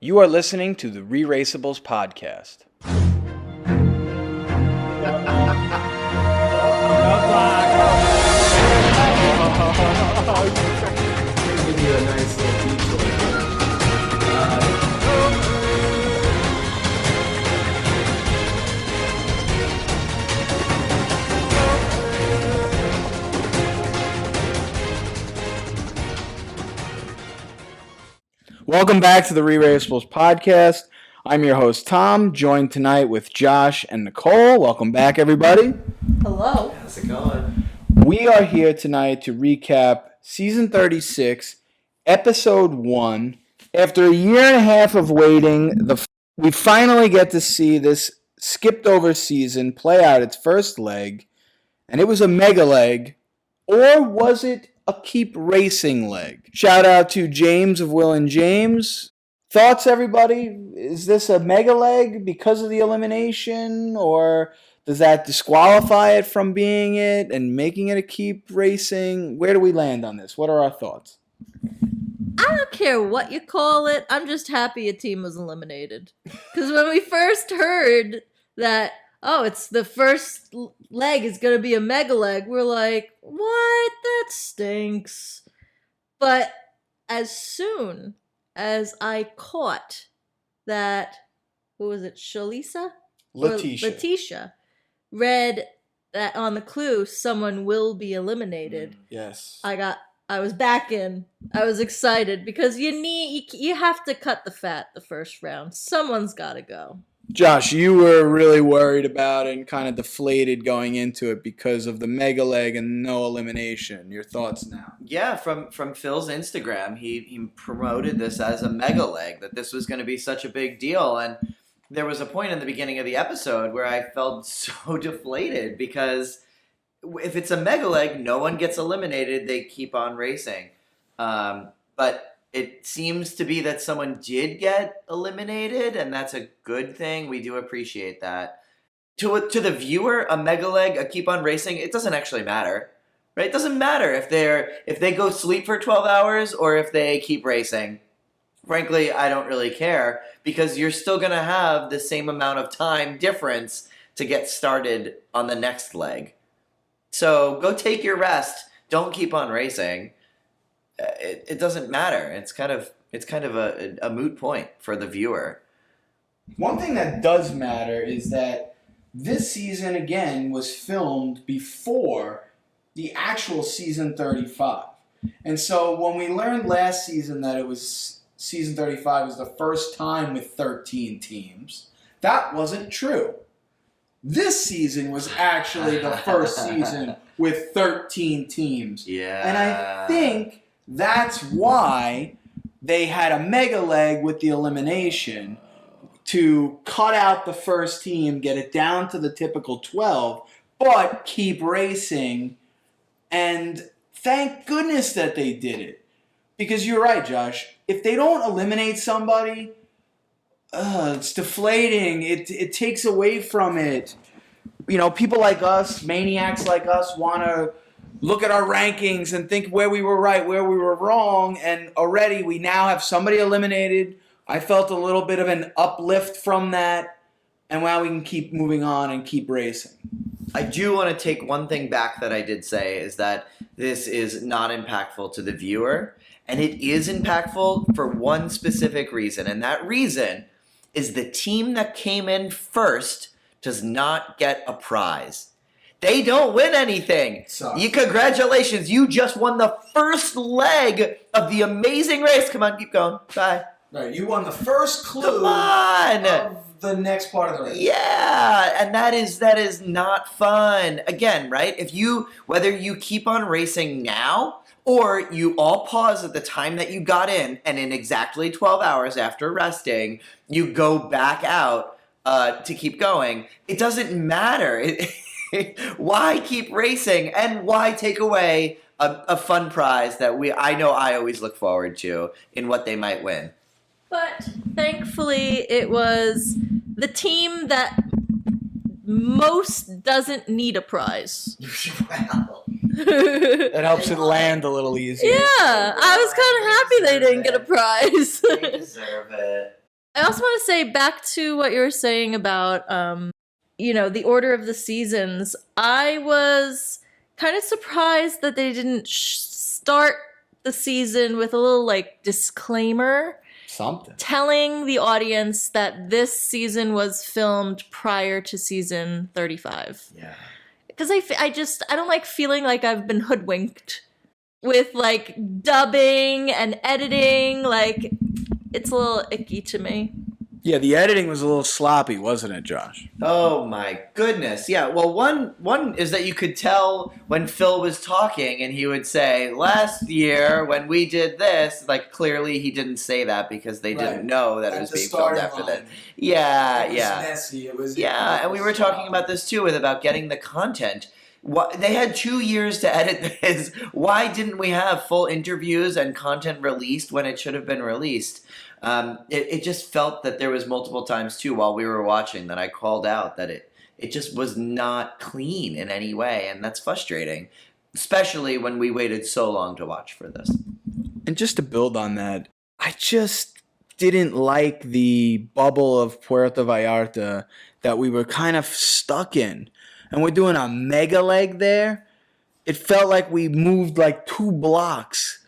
You are listening to the ReRACEables podcast. Give you a nice little Welcome back to the ReRACEables podcast. I'm your host, Tom, joined tonight with Josh and Nicole. Welcome back, everybody. Hello. How's it going? We are here tonight to recap Season 36, Episode 1. After a year and a half of waiting, we finally get to see this skipped-over season play out its first leg, and it was a mega leg, or was it a keep racing leg? Shout out to James of Will and James. Thoughts, everybody? Is this a mega leg because of the elimination, or does that disqualify it from being it and making it a keep racing? Where do we land on this? What are our thoughts? I don't care what you call it. I'm just happy a team was eliminated. Because when we first heard that, it's the first leg is going to be a mega leg, we're like, what? That stinks. But as soon as I caught that, what was it, Letitia read that on the clue, someone will be eliminated. Yes. I was back in. I was excited because you have to cut the fat the first round. Someone's got to go. Josh, you were really worried about it and kind of deflated going into it because of the mega leg and no elimination. Your thoughts now? Yeah, from Phil's Instagram, he promoted this as a mega leg, that this was going to be such a big deal. And there was a point in the beginning of the episode where I felt so deflated because if it's a mega leg, no one gets eliminated. They keep on racing. But it seems to be that someone did get eliminated, and that's a good thing. We do appreciate that. To the viewer, a mega leg, a keep on racing, it doesn't actually matter. Right? It doesn't matter if they go sleep for 12 hours or if they keep racing. Frankly, I don't really care because you're still going to have the same amount of time difference to get started on the next leg. So go take your rest. Don't keep on racing. It doesn't matter. It's kind of a moot point for the viewer. One thing that does matter is that this season, again, was filmed before the actual season 35. And so when we learned last season that it was season 35 was the first time with 13 teams, that wasn't true. This season was actually the first season with 13 teams. Yeah. And I think that's why they had a mega leg with the elimination to cut out the first team, get it down to the typical 12, but keep racing. And thank goodness that they did it. Because you're right, Josh. If they don't eliminate somebody, it's deflating. It takes away from it. You know, people like us, maniacs like us, want to look at our rankings and think where we were right, where we were wrong, and already we now have somebody eliminated. I felt a little bit of an uplift from that, and now we can keep moving on and keep racing. I do want to take one thing back that I did say is that this is not impactful to the viewer, and it is impactful for one specific reason, and that reason is the team that came in first does not get a prize. They don't win anything. Congratulations, you just won the first leg of the amazing race. Come on, keep going. Bye. Right, you won the first clue Come on. of the next part of the race. Yeah, and that is not fun. Again, right? Whether you keep on racing now or you all pause at the time that you got in, and in exactly 12 hours after resting, you go back out to keep going. It doesn't matter. Why keep racing and why take away a fun prize that I know I always look forward to in what they might win? But thankfully, it was the team that most doesn't need a prize. Well, That helps it land a little easier. Yeah, I was kind of happy they didn't get a prize. they deserve it. I also want to say back to what you were saying about, the order of the seasons. I was kind of surprised that they didn't start the season with a little like disclaimer Something. telling the audience that this season was filmed prior to season 35. Yeah. Because I don't like feeling like I've been hoodwinked with like dubbing and editing. Like, it's a little icky to me. Yeah, the editing was a little sloppy, wasn't it, Josh? Oh my goodness. Yeah. Well, one is that you could tell when Phil was talking and he would say, "Last year when we did this," like clearly he didn't say that because they Right. didn't know that At it was the being filmed starting after that. line. Yeah, It was yeah. messy. It was Yeah, and we were talking about this too about getting the content. They had 2 years to edit this. Why didn't we have full interviews and content released when it should have been released? It just felt that there was multiple times too while we were watching that I called out that it just was not clean in any way, and that's frustrating, especially when we waited so long to watch for this. And just to build on that, I just didn't like the bubble of Puerto Vallarta that we were kind of stuck in. And we're doing a mega leg there. It felt like we moved like 2 blocks.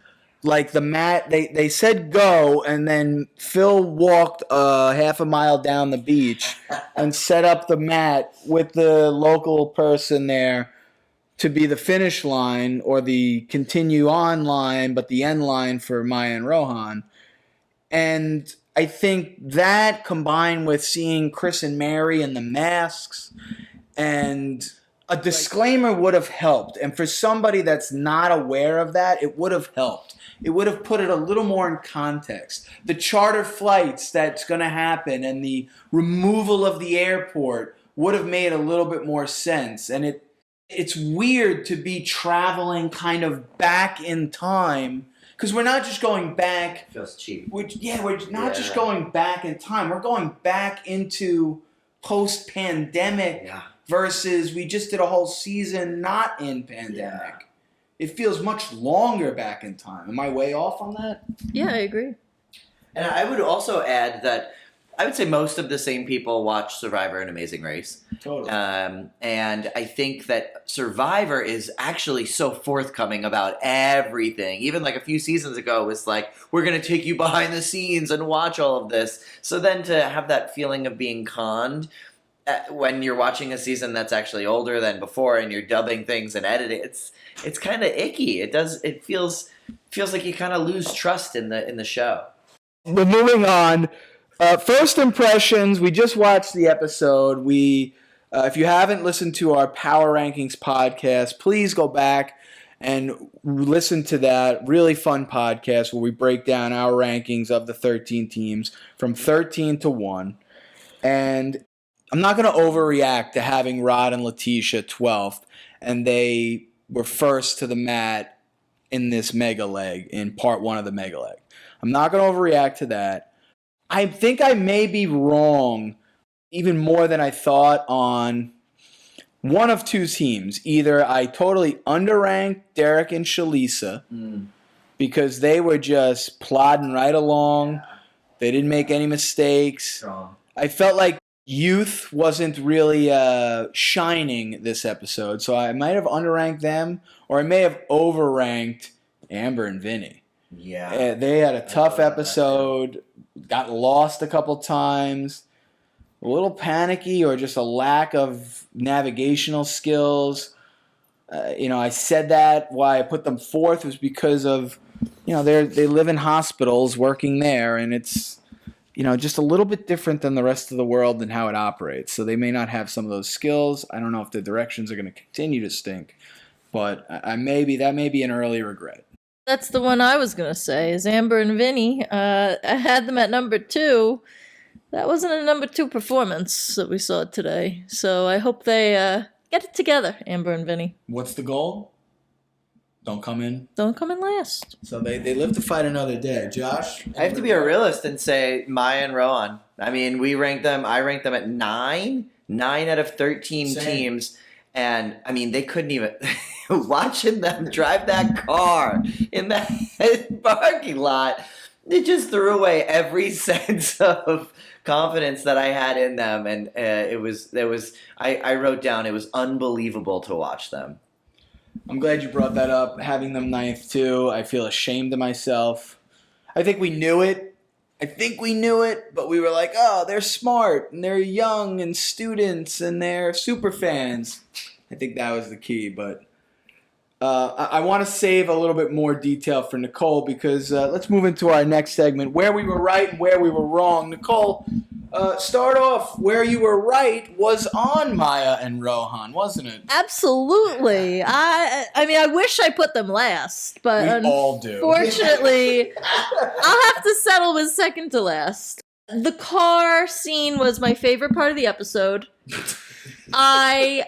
Like the mat, they said go, and then Phil walked half a mile down the beach and set up the mat with the local person there to be the finish line or the continue on line, but the end line for Maya and Rohan. And I think that combined with seeing Chris and Mary in the masks and a disclaimer would have helped. And for somebody that's not aware of that, it would have helped. It would have put it a little more in context. The charter flights that's going to happen and the removal of the airport would have made a little bit more sense. And it's weird to be traveling kind of back in time because we're not just going back. Feels cheap. We're not just going back in time. We're going back into post-pandemic versus we just did a whole season not in pandemic. Yeah. It feels much longer back in time. Am I way off on that? Yeah, I agree. And I would also add that I would say most of the same people watch Survivor and Amazing Race. Totally. And I think that Survivor is actually so forthcoming about everything. Even like a few seasons ago, it was like, we're going to take you behind the scenes and watch all of this. So then to have that feeling of being conned when you're watching a season that's actually older than before and you're dubbing things and editing, it's kind of icky. It feels like you kind of lose trust in the show. But moving on, first impressions. We just watched the episode. If you haven't listened to our Power Rankings podcast, please go back and listen to that really fun podcast where we break down our rankings of the 13 teams from 13 to 1. And I'm not going to overreact to having Rod and Letitia 12th, and they were first to the mat in this mega leg, in part 1 of the mega leg. I'm not going to overreact to that. I think I may be wrong even more than I thought on one of 2 teams. Either I totally underranked Derek and Shalisa because they were just plodding right along. They didn't make any mistakes. Strong. I felt like youth wasn't really shining this episode, so I might have underranked them, or I may have overranked Amber and Vinny. Yeah. They had a tough episode, got lost a couple times, a little panicky, or just a lack of navigational skills. I said that why I put them 4th was because of, they live in hospitals working there, and it's, just a little bit different than the rest of the world and how it operates. So they may not have some of those skills. I don't know if the directions are going to continue to stink, but that may be an early regret. That's the one I was going to say, is Amber and Vinny. I had them at number 2. That wasn't a number 2 performance that we saw today. So I hope they get it together, Amber and Vinny. What's the goal? Don't come in. Don't come in last. So they live to fight another day. Josh? I have to be a realist and say Maya and Rohan. I mean, I ranked them at 9 out of 13 Same. teams. And, I mean, they couldn't even... watching them drive that car in that parking lot, it just threw away every sense of confidence that I had in them, and I wrote down it was unbelievable to watch them. I'm glad you brought that up. Having them ninth too, I feel ashamed of myself. I think we knew it. But we were like, oh, they're smart and they're young and students and they're super fans. I think that was the key. But I want to save a little bit more detail for Nicole because let's move into our next segment, where we were right and where we were wrong. Nicole, start off where you were right was on Maya and Rohan, wasn't it? Absolutely. I mean, I wish I put them last, but We all do. unfortunately, I'll have to settle with second to last. The car scene was my favorite part of the episode. I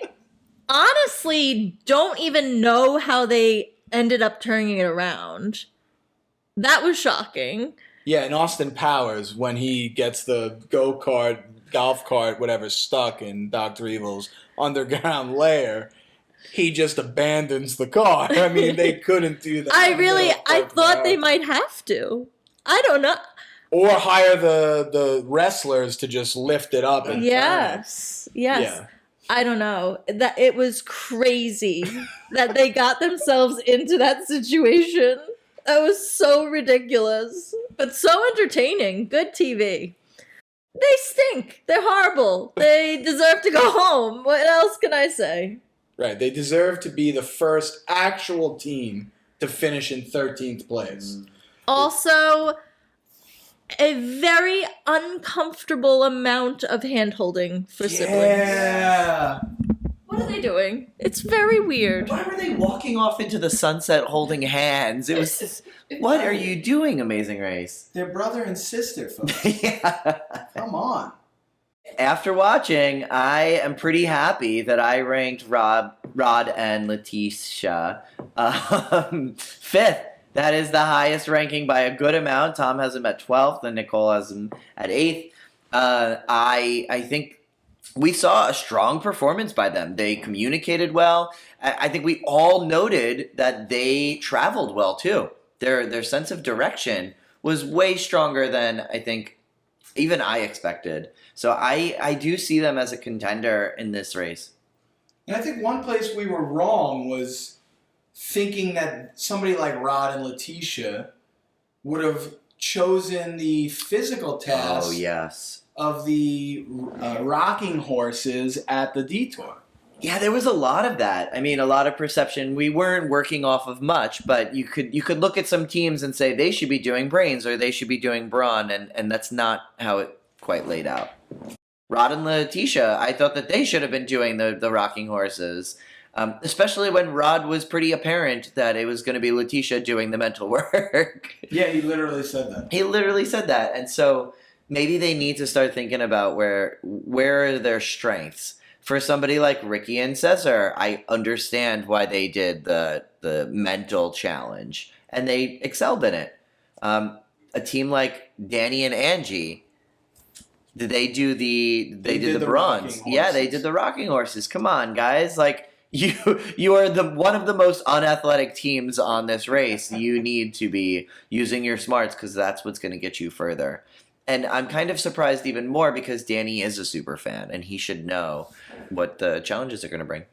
honestly don't even know how they ended up turning it around. That was shocking. Yeah, and Austin Powers, when he gets the go-kart, golf cart, whatever, stuck in Dr. Evil's underground lair, he just abandons the car. I mean, they couldn't do that. I thought they might have to. I don't know. Or hire the wrestlers to just lift it up and turn it. Yes. Yeah. I don't know. That it was crazy that they got themselves into that situation. That was so ridiculous, but so entertaining. Good TV. They stink. They're horrible. They deserve to go home. What else can I say? Right. They deserve to be the first actual team to finish in 13th place. Also, a very uncomfortable amount of hand-holding for siblings. Yeah. What are they doing? It's very weird. Why were they walking off into the sunset holding hands? It was. What are you doing, Amazing Race? They're brother and sister, folks. Yeah. Come on. After watching, I am pretty happy that I ranked Rod and Letitia fifth. That is the highest ranking by a good amount. Tom has him at 12th, and Nicole has him at 8th. I think we saw a strong performance by them. They communicated well. I think we all noted that they traveled well too. Their sense of direction was way stronger than I think even I expected. So I do see them as a contender in this race. And I think one place we were wrong was thinking that somebody like Rod and Letitia would have chosen the physical test Oh, yes. of the rocking horses at the detour. Yeah, there was a lot of that. I mean, a lot of perception. We weren't working off of much, but you could look at some teams and say they should be doing brains or they should be doing brawn, and that's not how it quite laid out. Rod and Letitia, I thought that they should have been doing the rocking horses, especially when Rod was pretty apparent that it was going to be Letitia doing the mental work. Yeah, he literally said that. He literally said that, and so maybe they need to start thinking about where are their strengths. For somebody like Ricky and Cesar, I understand why they did the mental challenge, and they excelled in it. A team like Danny and Angie, did they do the bronze? Yeah, they did the rocking horses. Come on, guys! Like you are one of the most unathletic teams on this race. You need to be using your smarts because that's what's going to get you further. And I'm kind of surprised even more because Danny is a super fan and he should know what the challenges are going to bring.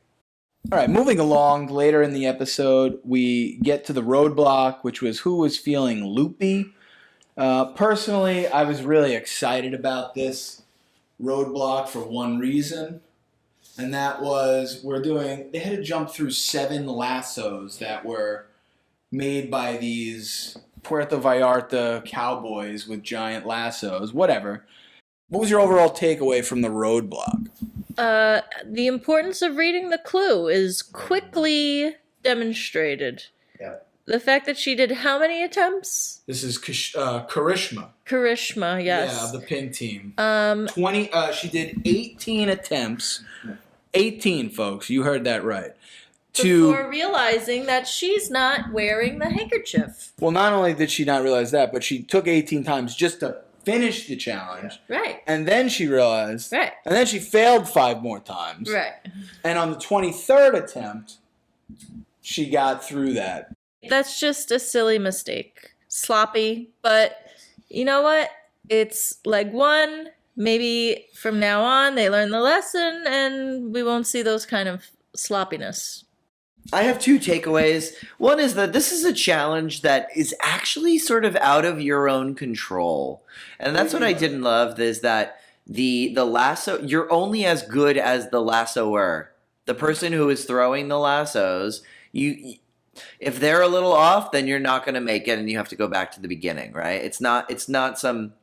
All right, moving along, later in the episode, we get to the roadblock, which was who was feeling loopy. Personally, I was really excited about this roadblock for one reason, and that was they had to jump through 7 lassos that were made by these Puerto Vallarta cowboys with giant lassos, whatever. What was your overall takeaway from the roadblock? The importance of reading the clue is quickly demonstrated. Yeah. The fact that she did how many attempts? This is Karishma. Karishma, yes. Yeah, of the pink team. 20. She did 18 attempts. 18, folks. You heard that right. Before realizing that she's not wearing the handkerchief. Well, not only did she not realize that, but she took 18 times just to finish the challenge. Right. And then she realized. Right. And then she failed 5 more times. Right. And on the 23rd attempt, she got through that. That's just a silly mistake. Sloppy, but you know what? It's leg 1. Maybe from now on they learn the lesson and we won't see those kind of sloppiness. I have 2 takeaways. One is that this is a challenge that is actually sort of out of your own control. And that's what I didn't love, is that the lasso, you're only as good as the lassoer. The person who is throwing the lassos, if they're a little off, then you're not going to make it and you have to go back to the beginning, right? It's not some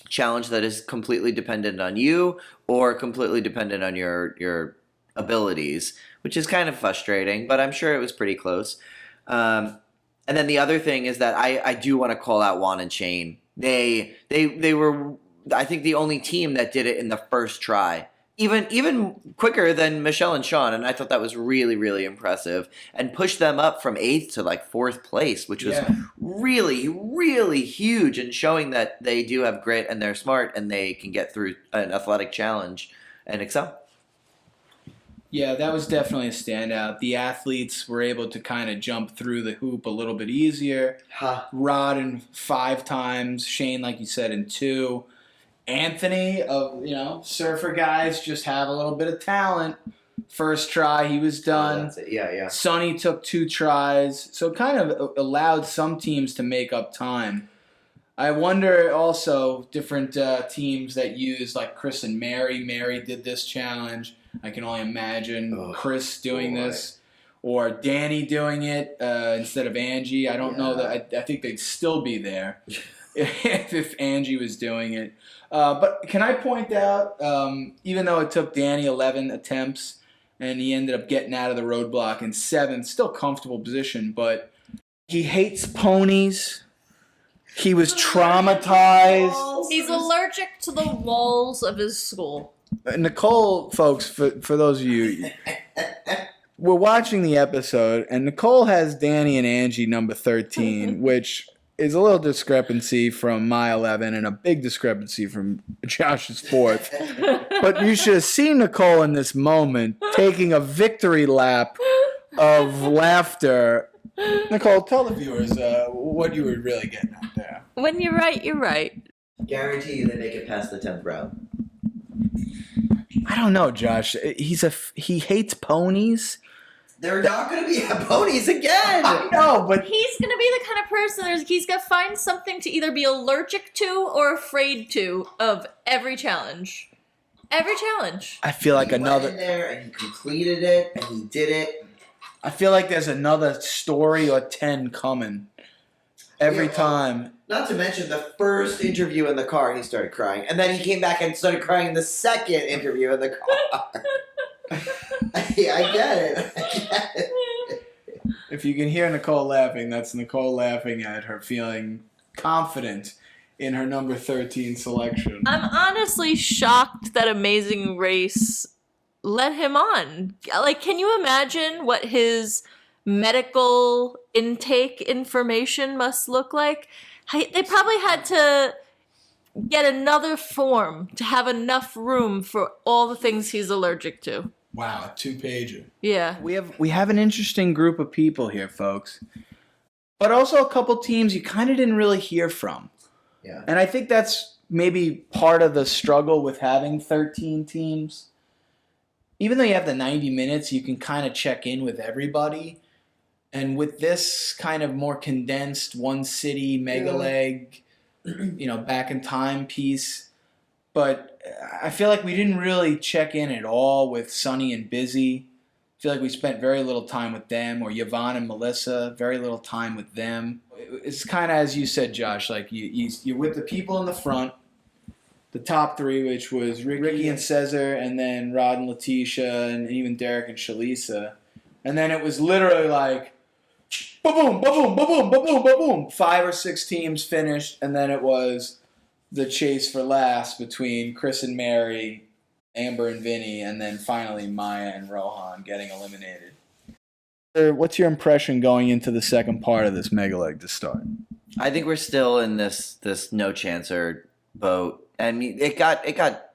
challenge that is completely dependent on you or completely dependent on your abilities, which is kind of frustrating, but I'm sure it was pretty close. And then the other thing is that I do want to call out Juan and Shane. They were, I think, the only team that did it in the first try. Even quicker than Michelle and Sean, and I thought that was really, really impressive, and pushed them up from 8th to like 4th place, which was really, really huge, and showing that they do have grit and they're smart and they can get through an athletic challenge and excel. Yeah, that was definitely a standout. The athletes were able to kind of jump through the hoop a little bit easier. Rod in 5 times, Shane, like you said, in 2. Anthony, surfer guys just have a little bit of talent. First try, he was done. That's it. Yeah. Sonny took 2 tries, so kind of allowed some teams to make up time. I wonder also different teams that use, like Chris and Mary. Mary did this challenge. I can only imagine Chris doing this, or Danny doing it instead of Angie. I don't know that. I think they'd still be there if Angie was doing it. But can I point out, even though it took Danny 11 attempts and he ended up getting out of the roadblock in 7th, still comfortable position, but he hates ponies. He was traumatized. He's allergic to the walls of his school. Nicole, folks, for those of you, we're watching the episode, and Nicole has Danny and Angie number 13, which is a little discrepancy from my 11 and a big discrepancy from Josh's 4th. But you should have seen Nicole in this moment taking a victory lap of laughter. Nicole, tell the viewers what you were really getting at there. When you're right, you're right. Guarantee you they make it past the 10th round. I don't know, Josh. He hates ponies. They're not going to be ponies again. I know, but He's going to be the kind of person he's going to find something to either be allergic to or afraid to of every challenge. Every challenge. I feel like he went in there and he completed it and he did it. I feel like there's another story or 10 coming every time. Not to mention the first interview in the car, he started crying. And then he came back and started crying in the second interview in the car. I get it. If you can hear Nicole laughing, that's Nicole laughing at her feeling confident in her number 13 selection. I'm honestly shocked that Amazing Race let him on. Like, can you imagine what his medical intake information must look like? They probably had to get another form to have enough room for all the things he's allergic to. Wow, a 2-pager. Yeah. We have an interesting group of people here, folks. But also a couple teams you kind of didn't really hear from. Yeah. And I think that's maybe part of the struggle with having 13 teams. Even though you have the 90 minutes, you can kind of check in with everybody. And with this kind of more condensed one city mega leg, back in time piece. But I feel like we didn't really check in at all with Sonny and Busy. I feel like we spent very little time with them, or Yvonne and Melissa, very little time with them. It's kind of, as you said, Josh, like you're with the people in the front, the top 3, which was Ricky and Cesar, and then Rod and Letitia, and even Derek and Shalisa. And then it was literally like, ba-boom, ba-boom, ba-boom, ba-boom, ba-boom. 5 or 6 teams finished, and then it was the chase for last between Chris and Mary, Amber and Vinny, and then finally Maya and Rohan getting eliminated. What's your impression going into the second part of this mega leg to start? I think we're still in this no chancer boat, and it got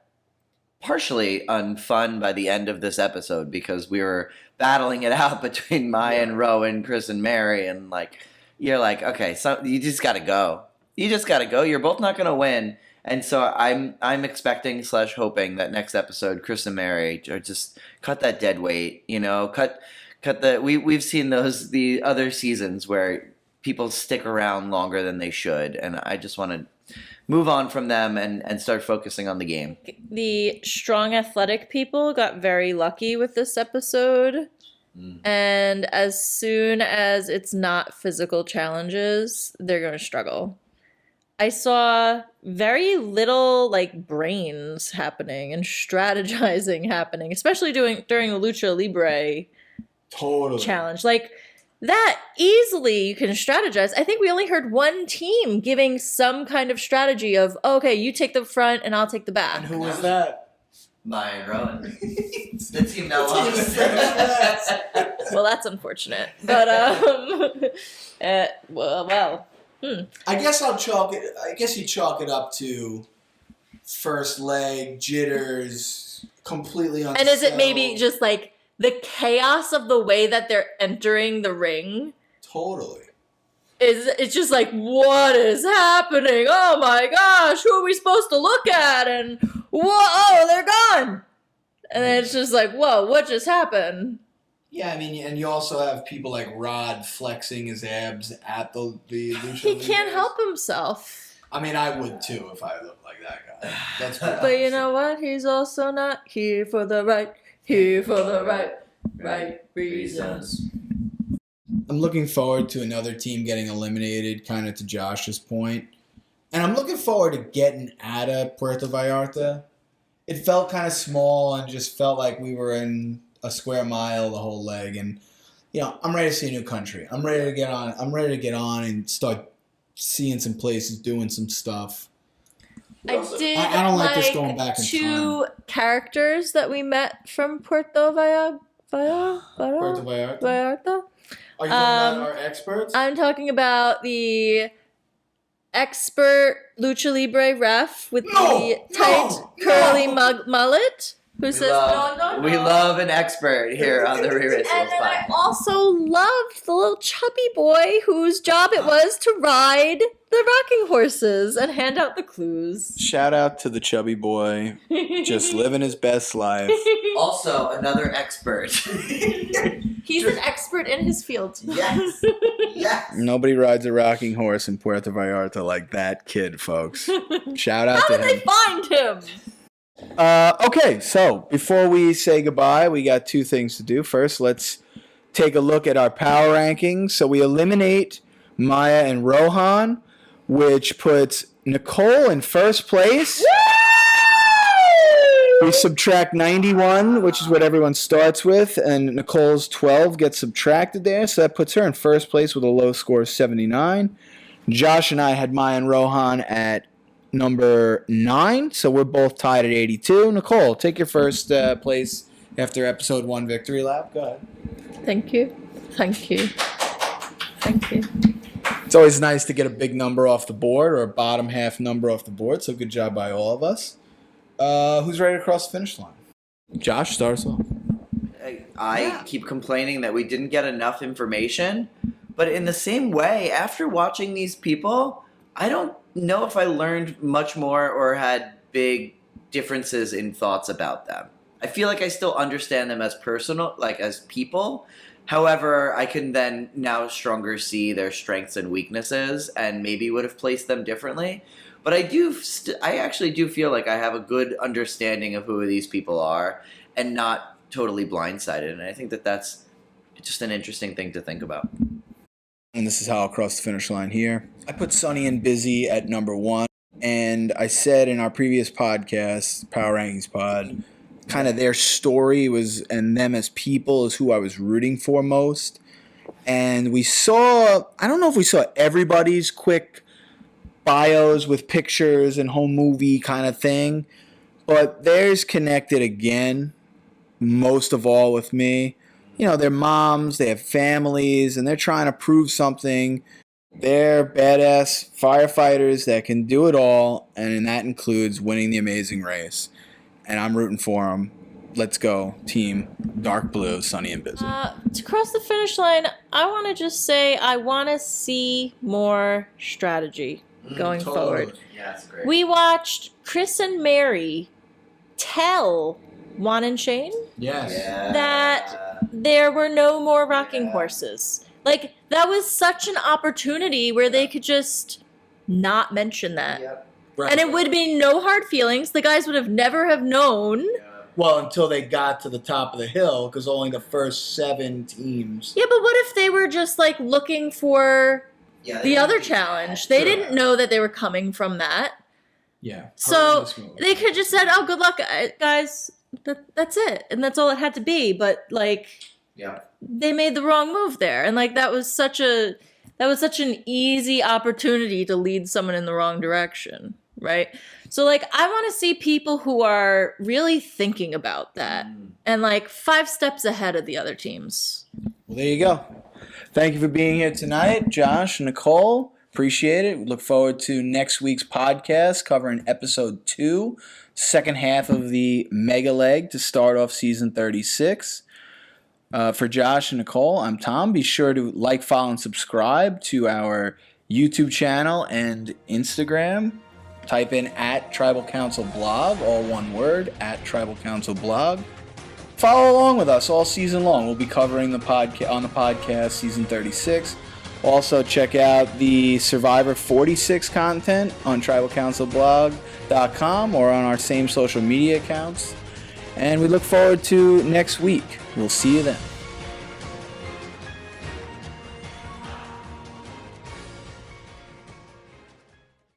partially unfun by the end of this episode because we were battling it out between Maya and Rowan, Chris and Mary, and you're like, okay, so you just got to go. You just got to go. You're both not going to win. And so I'm expecting / hoping that next episode, Chris and Mary are just cut that dead weight, cut the, we've seen the other seasons where people stick around longer than they should. And I just want to move on from them and start focusing on the game. The strong athletic people got very lucky with this episode. And as soon as it's not physical challenges, they're going to struggle. I saw very little brains happening and strategizing happening, especially during the Lucha Libre challenge. That easily you can strategize. I think we only heard one team giving some kind of strategy of, okay, you take the front and I'll take the back. And who was that? Maya and Rowan. The team that lost. Well, that's unfortunate. But I guess I'll chalk it. I guess you chalk it up to first leg jitters, completely unsettled. And is it maybe just the chaos of the way that they're entering the ring? Totally. It's just what is happening? Oh my gosh, who are we supposed to look at? And whoa, they're gone. And then it's just whoa, what just happened? Yeah, I mean, and you also have people like Rod flexing his abs at the Lucha He can't Libres. help himself. I mean, I would too if I looked like that guy. That's what But you know what? He's also not here for the right reasons. I'm looking forward to another team getting eliminated, kind of to Josh's point. And I'm looking forward to getting out of Puerto Vallarta. It felt kind of small and just felt like we were in a square mile the whole leg. And, I'm ready to see a new country. I'm ready to get on. I'm ready to get on and start seeing some places, doing some stuff. I don't like this going back in two characters that we met from Puerto Puerto Vallarta. Vallarta? Are you talking about our experts? I'm talking about the expert Lucha Libre ref with the tight curly mullet who says no. We love an expert here on the ReRACEables And then I podcast. also loved the little chubby boy whose job it was to ride the rocking horses and hand out the clues. Shout out to the chubby boy, just living his best life. Also, another expert. He's an expert in his field. Yes. Yes. Nobody rides a rocking horse in Puerto Vallarta like that kid, folks. Shout out How to did they him. find him? Okay, so before we say goodbye, we got two things to do. First, let's take a look at our power rankings. So we eliminate Maya and Rohan, which puts Nicole in first place. We subtract 91, which is what everyone starts with, and Nicole's 12 gets subtracted there, so that puts her in first place with a low score of 79. Josh and I had Maya and Rohan at number 9, so we're both tied at 82. Nicole, take your first place after episode 1 victory lap. Go ahead. Thank you. It's always nice to get a big number off the board or a bottom half number off the board, so good job by all of us. Who's ready to cross the finish line? Josh, start us off. I keep complaining that we didn't get enough information, but in the same way, after watching these people, I don't know if I learned much more or had big differences in thoughts about them. I feel like I still understand them as as people. However, I can then now stronger see their strengths and weaknesses and maybe would have placed them differently. But I actually do feel like I have a good understanding of who these people are and not totally blindsided. And I think that that's just an interesting thing to think about. And this is how I'll cross the finish line here. I put Sunny and Busy at number 1. And I said in our previous podcast, Power Rankings Pod, kind of their story was, and them as people is who I was rooting for most. And we saw, I don't know if we saw everybody's quick bios with pictures and home movie kind of thing, but theirs connected again, most of all with me. They're moms, they have families, and they're trying to prove something. They're badass firefighters that can do it all, and that includes winning the amazing race. And I'm rooting for them. Let's go, team Dark Blue, Sunny and Busy. To cross the finish line, I want to just say I want to see more strategy. going forward. Yeah, it's great. We watched Chris and Mary tell Juan and Shane Yes. that there were no more rocking Yeah. horses. Like, that was such an opportunity where they could just not mention that. Yep. Right. And it would be no hard feelings. The guys would have never have known. Well, until they got to the top of the hill, because only the first 7 teams. Yeah, but what if they were just like looking for Yeah, the other challenge? They Sure. didn't know that they were coming from that. Yeah. So Horrendous move. they could just said, "Oh, good luck, guys." That's it, and that's all it had to be. But like, Yeah. they made the wrong move there, and like that was such an easy opportunity to lead someone in the wrong direction, right? So like, I want to see people who are really thinking about that and like 5 steps ahead of the other teams. Well, there you go. Thank you for being here tonight, Josh and Nicole. Appreciate it. We look forward to next week's podcast covering episode 2, second half of the Mega Leg to start off season 36. For Josh and Nicole, I'm Tom. Be sure to like, follow, and subscribe to our YouTube channel and Instagram. Type in @Tribal Council Blog, all one word, @Tribal Council Blog. Follow along with us all season long. We'll be covering the podcast season 36. Also, check out the Survivor 46 content on tribalcouncilblog.com or on our same social media accounts. And we look forward to next week. We'll see you then.